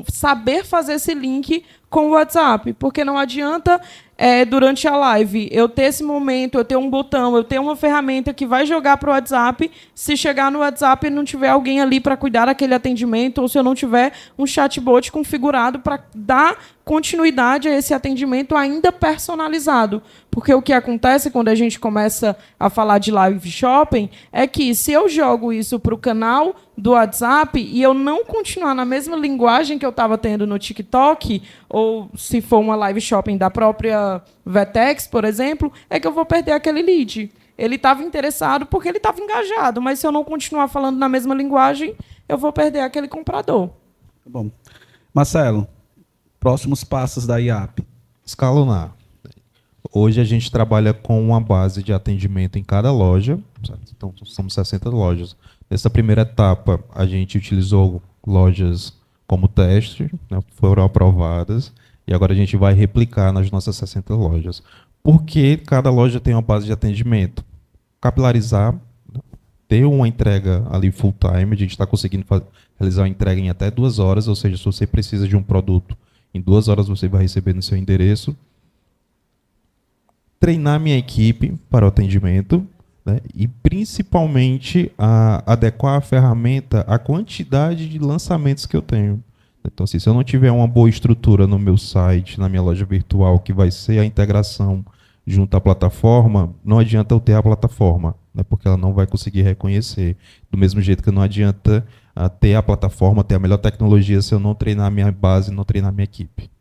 S3: saber fazer esse link com o WhatsApp. Porque não adianta, durante a live, eu ter esse momento, eu ter um botão, eu ter uma ferramenta que vai jogar para o WhatsApp. Se chegar no WhatsApp e não tiver alguém ali para cuidar daquele atendimento, ou se eu não tiver um chatbot configurado para dar continuidade a esse atendimento ainda personalizado. Porque o que acontece quando a gente começa a falar de live shopping é que se eu jogo isso para o canal do WhatsApp e eu não continuar na mesma linguagem que eu estava tendo no TikTok, ou se for uma live shopping da própria Vetex, por exemplo, é que eu vou perder aquele lead. Ele estava interessado porque ele estava engajado, mas se eu não continuar falando na mesma linguagem, eu vou perder aquele comprador.
S2: Tá bom. Marcelo, próximos passos da IAP.
S4: Escalonar. Hoje a gente trabalha com uma base de atendimento em cada loja, então somos 60 lojas. Nessa primeira etapa, a gente utilizou lojas como teste, né, foram aprovadas, e agora a gente vai replicar nas nossas 60 lojas. Porque cada loja tem uma base de atendimento. Capilarizar, ter uma entrega ali full time, a gente está conseguindo realizar uma entrega em até 2 horas, ou seja, se você precisa de um produto, em 2 horas você vai receber no seu endereço. Treinar minha equipe para o atendimento, né? E principalmente adequar a ferramenta à quantidade de lançamentos que eu tenho. Então, assim, se eu não tiver uma boa estrutura no meu site, na minha loja virtual, que vai ser a integração junto à plataforma, não adianta eu ter a plataforma, né? Porque ela não vai conseguir reconhecer. Do mesmo jeito que não adianta ter a plataforma, ter a melhor tecnologia, se eu não treinar a minha base, não treinar a minha equipe.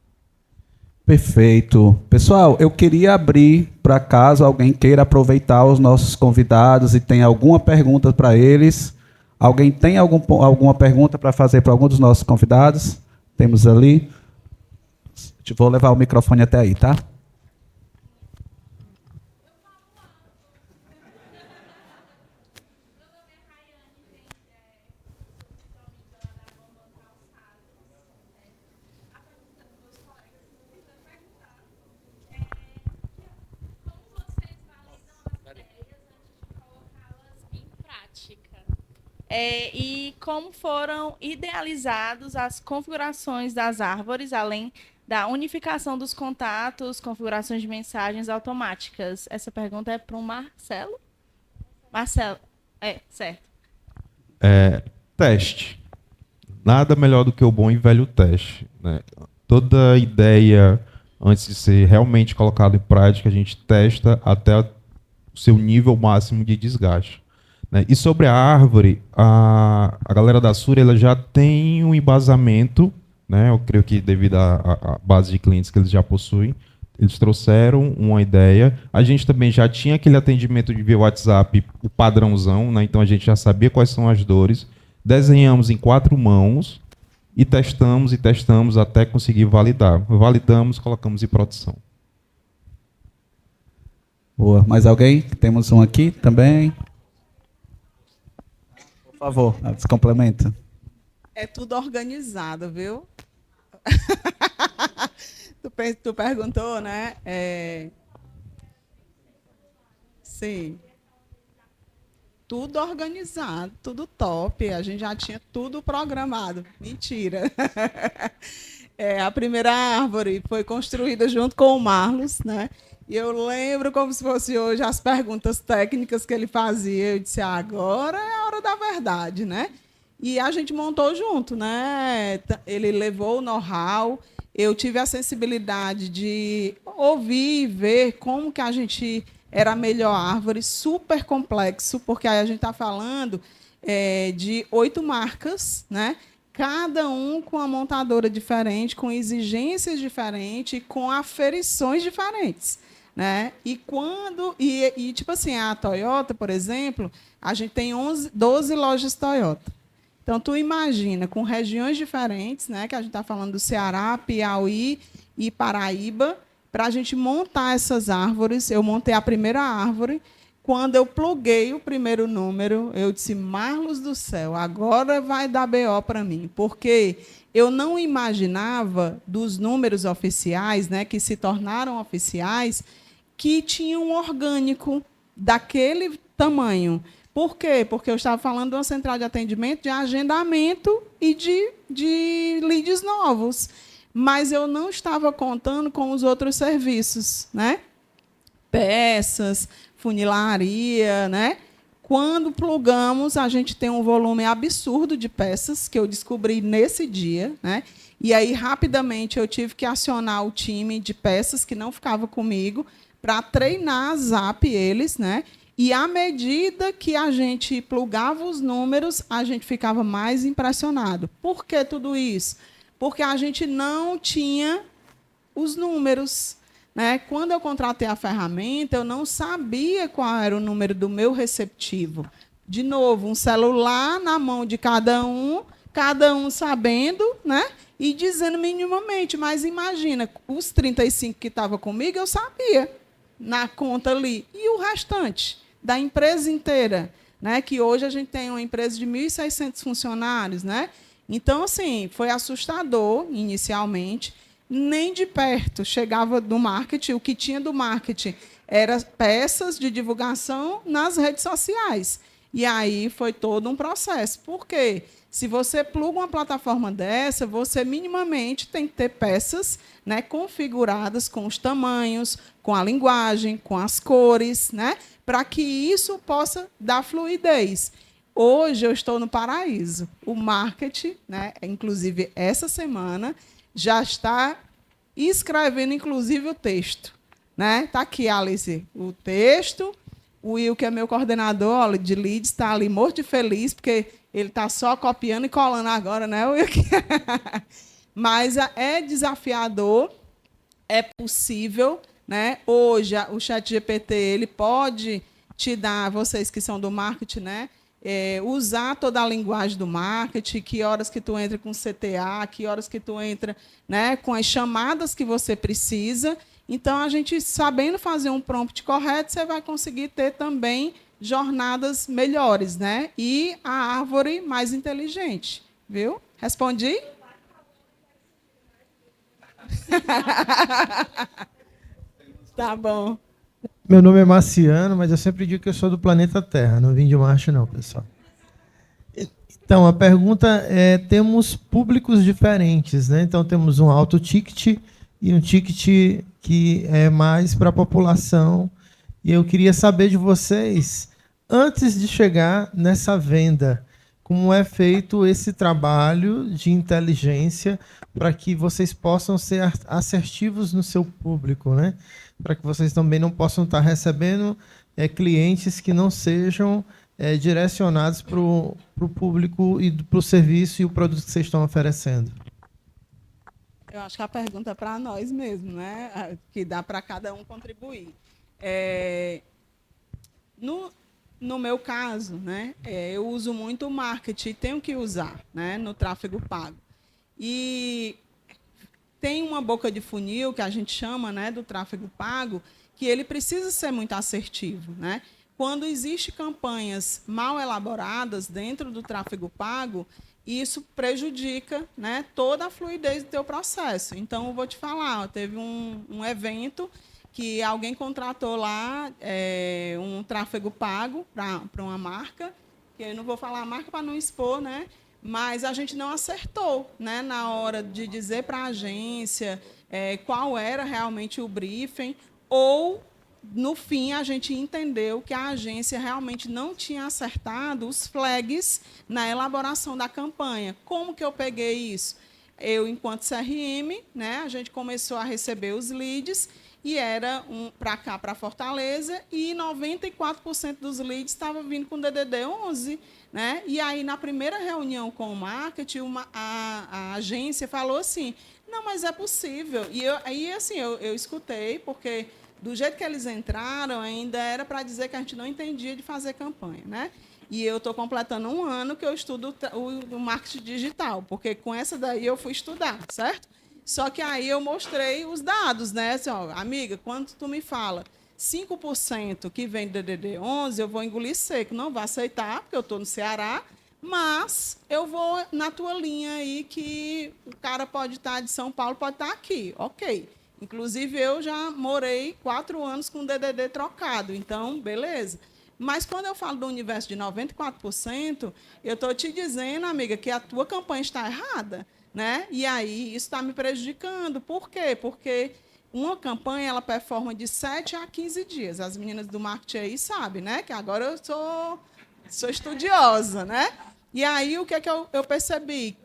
S2: Pessoal, eu queria abrir para caso alguém queira aproveitar os nossos convidados e tem alguma pergunta para eles. Alguém tem alguma pergunta para fazer para algum dos nossos convidados? Temos ali. Vou levar o microfone até aí, tá?
S6: E como foram idealizados as configurações das árvores, além da unificação dos contatos, configurações de mensagens automáticas? Essa pergunta é para o Marcelo. Marcelo, certo.
S4: Teste. nada melhor do que o bom e velho teste, né? Toda ideia, antes de ser realmente colocada em prática, a gente testa até o seu nível máximo de desgaste, né? E sobre a árvore, a galera da Sur ela já tem um embasamento, né? Eu creio que devido à base de clientes que eles já possuem, eles trouxeram uma ideia. A gente também já tinha aquele atendimento de via WhatsApp, o padrãozão, né? Então a gente já sabia quais são as dores. Desenhamos em 4 mãos e testamos até conseguir validar. Validamos, colocamos em produção.
S2: Boa. Mais alguém? Temos um aqui também. Por favor, se complementa.
S5: É tudo organizado, viu? Tu perguntou, né? Sim. Tudo organizado, tudo top. A gente já tinha tudo programado. Mentira. A primeira árvore foi construída junto com o Marlos, né? E eu lembro como se fosse hoje as perguntas técnicas que ele fazia. Eu disse, agora é a hora da verdade, né? E a gente montou junto, né? Ele levou o know-how. Eu tive a sensibilidade de ouvir e ver como que a gente era a melhor árvore, super complexo, porque aí a gente está falando de 8 marcas, né? Cada um com uma montadora diferente, com exigências diferentes, com aferições diferentes, né? E tipo assim, a Toyota, por exemplo, a gente tem 12 lojas Toyota. Então, tu imagina, com regiões diferentes, né, que a gente está falando do Ceará, Piauí e Paraíba, para a gente montar essas árvores. Eu montei a primeira árvore. Quando eu pluguei o primeiro número, eu disse, Marlos do céu, agora vai dar BO para mim. Porque eu não imaginava, dos números oficiais, né, que se tornaram oficiais, que tinha um orgânico daquele tamanho. Por quê? Porque eu estava falando de uma central de atendimento, de agendamento e de leads novos. Mas eu não estava contando com os outros serviços, né? Peças, funilaria, né? Quando plugamos, a gente tem um volume absurdo de peças, que eu descobri nesse dia, né? E aí, rapidamente, eu tive que acionar o time de peças que não ficava comigo para treinar a Zap eles, né? E, à medida que a gente plugava os números, a gente ficava mais impressionado. Por que tudo isso? Porque a gente não tinha os números, né? Quando eu contratei a ferramenta, eu não sabia qual era o número do meu receptivo. De novo, um celular na mão de cada um sabendo, né? E dizendo minimamente. Mas imagina, os 35 que estavam comigo, eu sabia na conta ali. E o restante da empresa inteira, né? Que hoje a gente tem uma empresa de 1.600 funcionários, né? Então, assim, foi assustador inicialmente. Nem de perto chegava do marketing. O que tinha do marketing era peças de divulgação nas redes sociais. E aí foi todo um processo. Por quê? Se você pluga uma plataforma dessa, você minimamente tem que ter peças, né, configuradas com os tamanhos, com a linguagem, com as cores, né, para que isso possa dar fluidez. Hoje eu estou no paraíso. O marketing, né, inclusive essa semana, já está escrevendo, inclusive, o texto. Né? Está aqui, Alice, o texto. O Will, que é meu coordenador de leads, está ali morto de feliz, porque ele está só copiando e colando agora, né, Will? Mas é desafiador, é possível. Né? Hoje, o ChatGPT ele pode te dar, vocês que são do marketing, né? Usar toda a linguagem do marketing, que horas que tu entra com CTA, que horas que tu entra, né, com as chamadas que você precisa. Então, a gente sabendo fazer um prompt correto, você vai conseguir ter também jornadas melhores, né? E a árvore mais inteligente. Viu? Respondi? Tá bom.
S7: Meu nome é Marciano, mas eu sempre digo que eu sou do planeta Terra, não vim de Marte não, pessoal. Então, a pergunta é, temos públicos diferentes, né? Então, temos um alto ticket e um ticket que é mais para a população. E eu queria saber de vocês, antes de chegar nessa venda, como é feito esse trabalho de inteligência para que vocês possam ser assertivos no seu público, né? Para que vocês também não possam estar recebendo clientes que não sejam direcionados para o público e para o serviço e o produto que vocês estão oferecendo.
S5: Eu acho que a pergunta é para nós mesmo, né? Que dá para cada um contribuir. No meu caso, né, eu uso muito o marketing, tenho que usar, né, no tráfego pago. E tem uma boca de funil, que a gente chama, né, do tráfego pago, que ele precisa ser muito assertivo, né? Quando existem campanhas mal elaboradas dentro do tráfego pago, isso prejudica, né, toda a fluidez do teu processo. Então, eu vou te falar, teve um evento que alguém contratou lá um tráfego pago para uma marca, que eu não vou falar a marca para não expor, né? Mas a gente não acertou, né, na hora de dizer para a agência qual era realmente o briefing, ou, no fim, a gente entendeu que a agência realmente não tinha acertado os flags na elaboração da campanha. Como que eu peguei isso? Eu, enquanto CRM, né, a gente começou a receber os leads, e era para cá, para Fortaleza, e 94% dos leads estavam vindo com DDD 11. Né? E aí, na primeira reunião com o marketing, a agência falou assim, não, mas é possível. E eu escutei, porque do jeito que eles entraram, ainda era para dizer que a gente não entendia de fazer campanha. Né? E eu estou completando 1 ano que eu estudo o marketing digital, porque com essa daí eu fui estudar, certo? Só que aí eu mostrei os dados, né? Assim, ó, amiga, quando tu me fala 5% que vem do DDD 11, eu vou engolir seco, não vou aceitar, porque eu estou no Ceará, mas eu vou na tua linha aí, que o cara pode estar de São Paulo, pode estar aqui, ok. Inclusive, eu já morei 4 anos com DDD trocado, então, beleza. Mas quando eu falo do universo de 94%, eu estou te dizendo, amiga, que a tua campanha está errada. Né? E aí isso está me prejudicando. Por quê? Porque uma campanha ela performa de 7 a 15 dias. As meninas do marketing aí sabem, né? Que agora eu sou estudiosa, né? E aí o que é que eu percebi?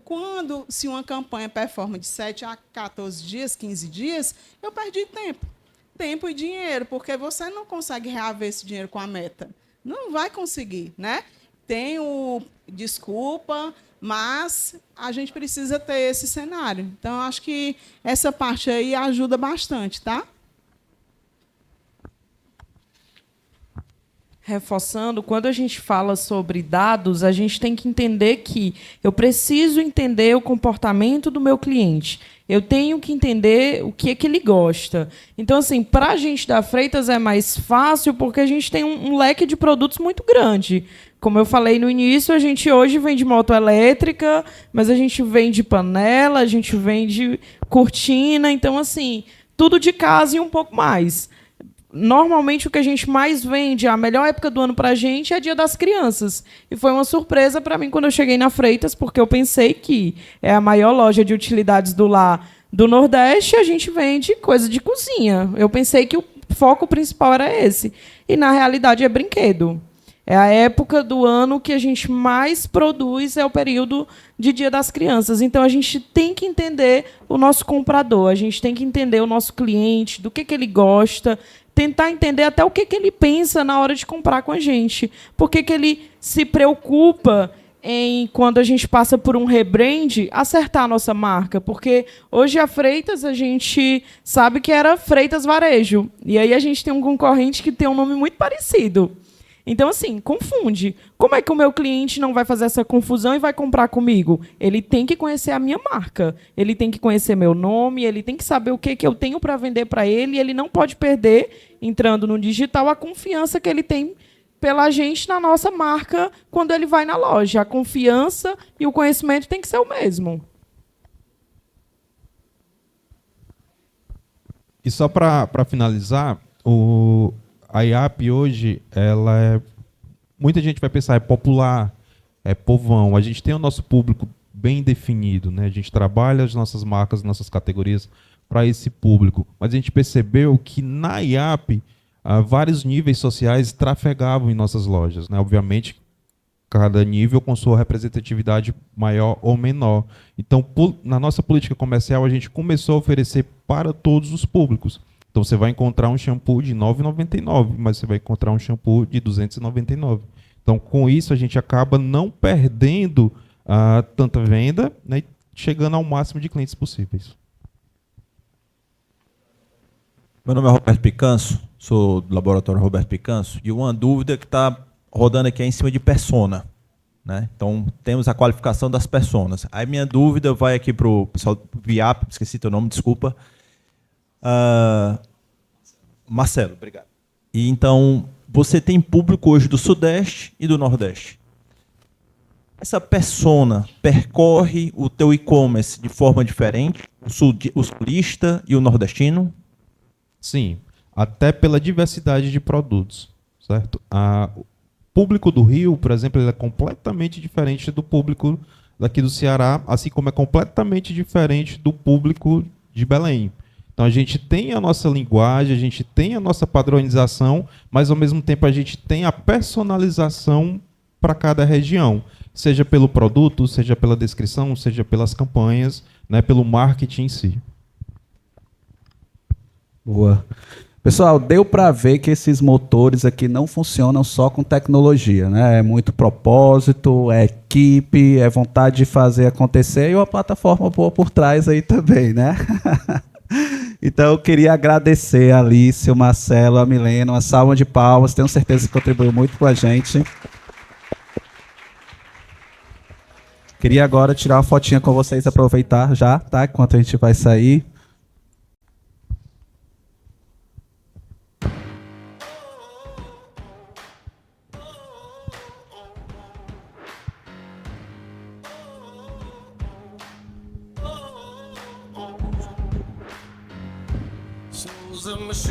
S5: Se uma campanha performa de 7 a 14 dias, 15 dias, eu perdi tempo. Tempo e dinheiro, porque você não consegue reaver esse dinheiro com a meta. Não vai conseguir, né? Desculpa, mas a gente precisa ter esse cenário. Então, acho que essa parte aí ajuda bastante, tá?
S3: Reforçando, quando a gente fala sobre dados, a gente tem que entender que eu preciso entender o comportamento do meu cliente. Eu tenho que entender o que é que ele gosta. Então, assim, para a gente da Freitas é mais fácil porque a gente tem um leque de produtos muito grande. Como eu falei no início, a gente hoje vende moto elétrica, mas a gente vende panela, a gente vende cortina. Então, assim, tudo de casa e um pouco mais. Normalmente, o que a gente mais vende, a melhor época do ano para a gente, é Dia das Crianças. E foi uma surpresa para mim quando eu cheguei na Freitas, porque eu pensei que é a maior loja de utilidades do lar do Nordeste e a gente vende coisa de cozinha. Eu pensei que o foco principal era esse. E, na realidade, é brinquedo. É a época do ano que a gente mais produz, é o período de Dia das Crianças. Então, a gente tem que entender o nosso comprador, a gente tem que entender o nosso cliente, do que ele gosta, tentar entender até o que ele pensa na hora de comprar com a gente. Por que ele se preocupa em, quando a gente passa por um rebrand, acertar a nossa marca. Porque hoje a Freitas, a gente sabe que era Freitas Varejo. E aí a gente tem um concorrente que tem um nome muito parecido. Então, assim, confunde. Como é que o meu cliente não vai fazer essa confusão e vai comprar comigo? Ele tem que conhecer a minha marca, ele tem que conhecer meu nome, ele tem que saber o que eu tenho para vender para ele, e ele não pode perder, entrando no digital, a confiança que ele tem pela gente na nossa marca quando ele vai na loja. A confiança e o conhecimento tem que ser o mesmo.
S4: E só para finalizar, a IAP hoje, muita gente vai pensar, é popular, é povão. A gente tem o nosso público bem definido, né? A gente trabalha as nossas marcas, nossas categorias para esse público. Mas a gente percebeu que na IAP, vários níveis sociais trafegavam em nossas lojas, né? Obviamente, cada nível com sua representatividade maior ou menor. Então, na nossa política comercial, a gente começou a oferecer para todos os públicos. Então, você vai encontrar um shampoo de R$ 9,99, mas você vai encontrar um shampoo de R$ 299. Então, com isso, a gente acaba não perdendo tanta venda, né, e chegando ao máximo de clientes possíveis.
S8: Meu nome é Roberto Picanso, sou do laboratório Roberto Picanso, e uma dúvida que está rodando aqui é em cima de persona, né? Então, temos a qualificação das personas. Aí minha dúvida vai aqui para o pessoal do VIAP, esqueci teu nome, desculpa. Marcelo, obrigado. E então, você tem público hoje do Sudeste e do Nordeste. Essa persona percorre o teu e-commerce de forma diferente, o sulista e o nordestino?
S4: Sim, até pela diversidade de produtos, certo? O público do Rio, por exemplo, ele é completamente diferente do público daqui do Ceará, assim como é completamente diferente do público de Belém. Então a gente tem a nossa linguagem, a gente tem a nossa padronização, mas ao mesmo tempo a gente tem a personalização para cada região, seja pelo produto, seja pela descrição, seja pelas campanhas, né, pelo marketing em si.
S2: Boa. Pessoal, deu para ver que esses motores aqui não funcionam só com tecnologia, né? É muito propósito, é equipe, é vontade de fazer acontecer e uma plataforma boa por trás aí também, né? Então, eu queria agradecer a Alice, o Marcelo, a Milena, uma salva de palmas, tenho certeza que contribuiu muito com a gente. Queria agora tirar uma fotinha com vocês, aproveitar já, tá? Enquanto a gente vai sair.